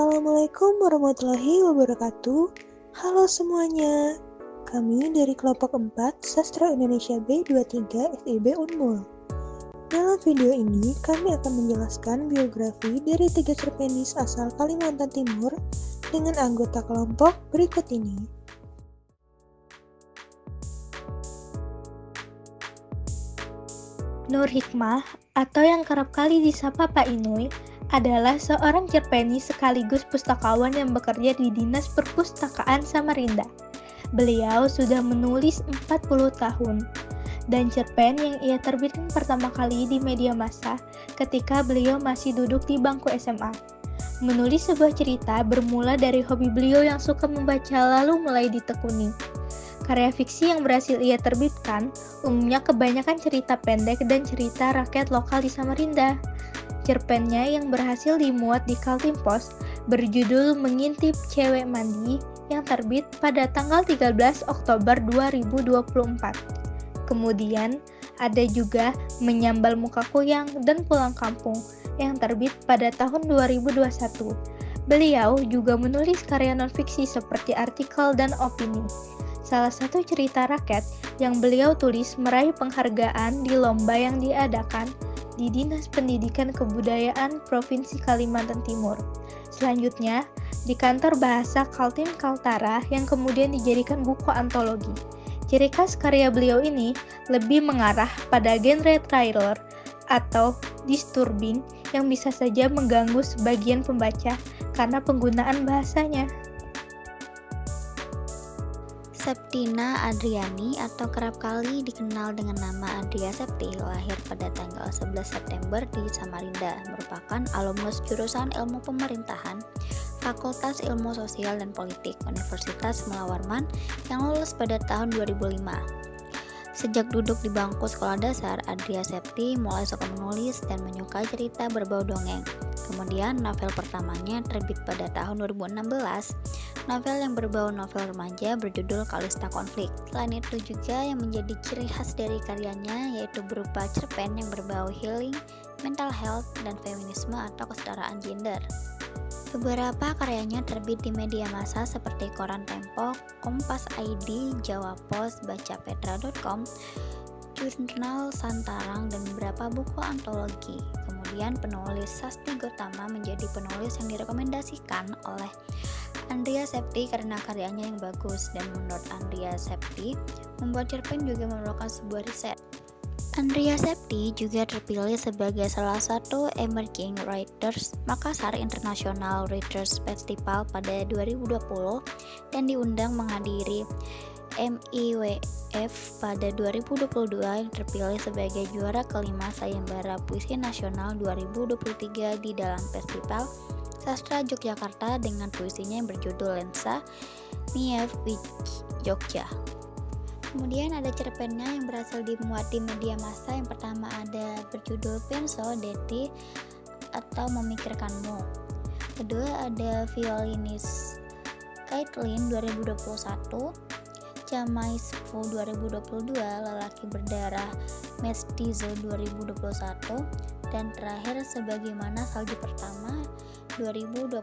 Assalamualaikum warahmatullahi wabarakatuh. Halo semuanya. Kami dari kelompok 4 Sastra Indonesia B23 FIB Unmul. Dalam video ini, kami akan menjelaskan biografi dari 3 cerpenis asal Kalimantan Timur dengan anggota kelompok berikut ini. Nur Hikmah, atau yang kerap kali disapa Pak Inui, adalah seorang cerpenis sekaligus pustakawan yang bekerja di Dinas Perpustakaan Samarinda. Beliau sudah menulis 40 tahun, dan cerpen yang ia terbitkan pertama kali di media massa ketika beliau masih duduk di bangku SMA. Menulis sebuah cerita bermula dari hobi beliau yang suka membaca lalu mulai ditekuni. Karya fiksi yang berhasil ia terbitkan umumnya kebanyakan cerita pendek dan cerita rakyat lokal di Samarinda. Cerpennya yang berhasil dimuat di Kaltim Pos berjudul Mengintip Cewek Mandi yang terbit pada tanggal 13 Oktober 2024. Kemudian ada juga Menyambal Muka Kuyang dan Pulang Kampung yang terbit pada tahun 2021. Beliau juga menulis karya non-fiksi seperti artikel dan opini. Salah satu cerita rakyat yang beliau tulis meraih penghargaan di lomba yang diadakan di Dinas Pendidikan Kebudayaan Provinsi Kalimantan Timur. Selanjutnya, di Kantor Bahasa Kaltim Kaltara yang kemudian dijadikan buku antologi. Ciri khas karya beliau ini lebih mengarah pada genre thriller atau disturbing yang bisa saja mengganggu sebagian pembaca karena penggunaan bahasanya. Septina Adriani atau kerap kali dikenal dengan nama Adria Septi lahir pada tanggal 11 September di Samarinda, merupakan alumnus jurusan Ilmu Pemerintahan Fakultas Ilmu Sosial dan Politik Universitas Mula Warman yang lulus pada tahun 2005. Sejak duduk di bangku sekolah dasar, Adria Septi mulai suka menulis dan menyukai cerita berbau dongeng. Kemudian novel pertamanya terbit pada tahun 2016, novel yang berbau novel remaja berjudul Kalista Konflik. Selain itu juga yang menjadi ciri khas dari karyanya yaitu berupa cerpen yang berbau healing, mental health, dan feminisme atau kesetaraan gender. Beberapa karyanya terbit di media massa seperti Koran Tempo, Kompas ID, Jawa Pos, Bacapetra.com, Jurnal Santarang, dan beberapa buku antologi. Kemudian penulis Sasti Gotama menjadi penulis yang direkomendasikan oleh Andrea Septi karena karyanya yang bagus, dan menurut Andrea Septi, membuat cerpen juga memerlukan sebuah riset. Andrea Septi juga terpilih sebagai salah satu Emerging Writers Makassar International Writers Festival pada 2020 dan diundang menghadiri MIWF pada 2022 yang terpilih sebagai juara kelima Sayembara Puisi Nasional 2023 di dalam Festival Sastra Yogyakarta dengan puisinya yang berjudul Lensa Mief Jogja. Kemudian ada cerpennya yang berhasil dimuat di media massa. Yang pertama ada berjudul Penso Deti atau Memikirkanmu. Kedua ada Violinis Kaitlin 2021, Jamaisfu 2022, Lelaki Berdarah Mestizo 2021, dan terakhir Sebagaimana Salju Pertama 2021.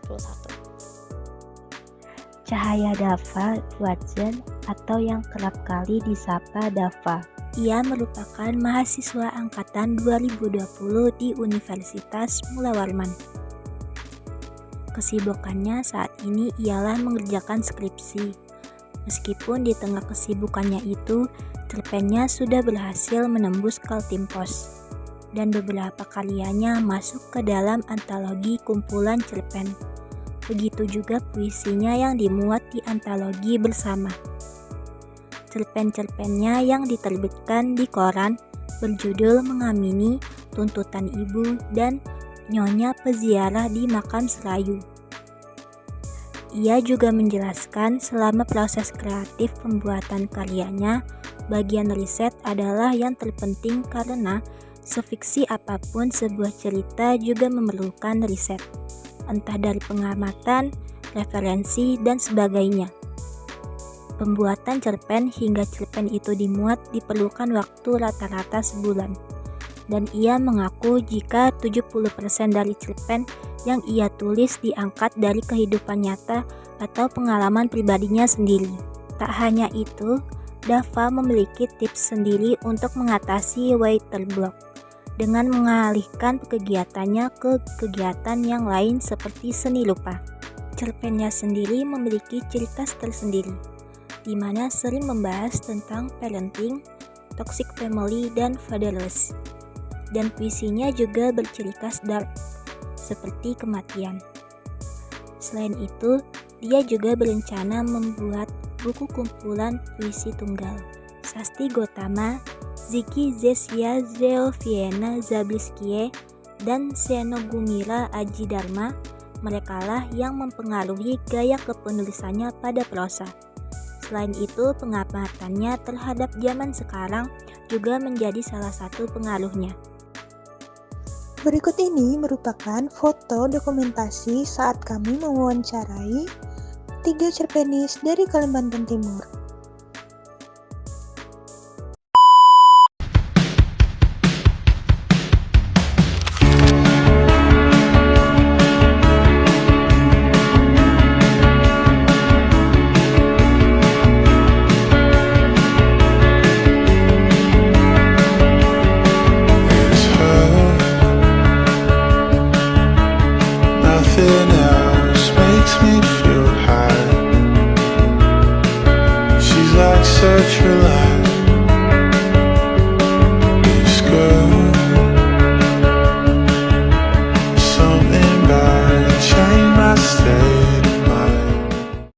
Cahaya Dava Watson atau yang kerap kali disapa Dava. Ia merupakan mahasiswa angkatan 2020 di Universitas Mula Warman. Kesibukannya saat ini ialah mengerjakan skripsi. Meskipun di tengah kesibukannya itu, cerpennya sudah berhasil menembus Kaltim Pos, dan beberapa karyanya masuk ke dalam antologi kumpulan cerpen. Begitu juga puisinya yang dimuat di antologi Bersama. Cerpen-cerpennya yang diterbitkan di koran berjudul Mengamini, Tuntutan Ibu, dan Nyonya Peziarah di Makam Serayu. Ia juga menjelaskan selama proses kreatif pembuatan karyanya, bagian riset adalah yang terpenting karena sefiksi apapun sebuah cerita juga memerlukan riset, entah dari pengamatan, referensi, dan sebagainya. Pembuatan cerpen hingga cerpen itu dimuat diperlukan waktu rata-rata sebulan, dan ia mengaku jika 70% dari cerpen yang ia tulis diangkat dari kehidupan nyata atau pengalaman pribadinya sendiri. Tak hanya itu, Dava memiliki tips sendiri untuk mengatasi writer block dengan mengalihkan kegiatannya ke kegiatan yang lain seperti seni rupa. Cerpennya sendiri memiliki ciri khas tersendiri, di mana sering membahas tentang parenting, toxic family, dan fatherless. Dan puisinya juga berciri khas dark, seperti kematian. Selain itu, dia juga berencana membuat buku kumpulan puisi tunggal. Sasti Gotama, Ziki Zesia Zeoviena Zabliskie, dan Senogumira Aji Dharma, merekalah yang mempengaruhi gaya kepenulisannya pada prosa. Selain itu, pengamatannya terhadap zaman sekarang juga menjadi salah satu pengaruhnya. Berikut ini merupakan foto dokumentasi saat kami mewawancarai 3 cerpenis dari Kalimantan Timur. Nothing else makes me feel high. She's like such a light.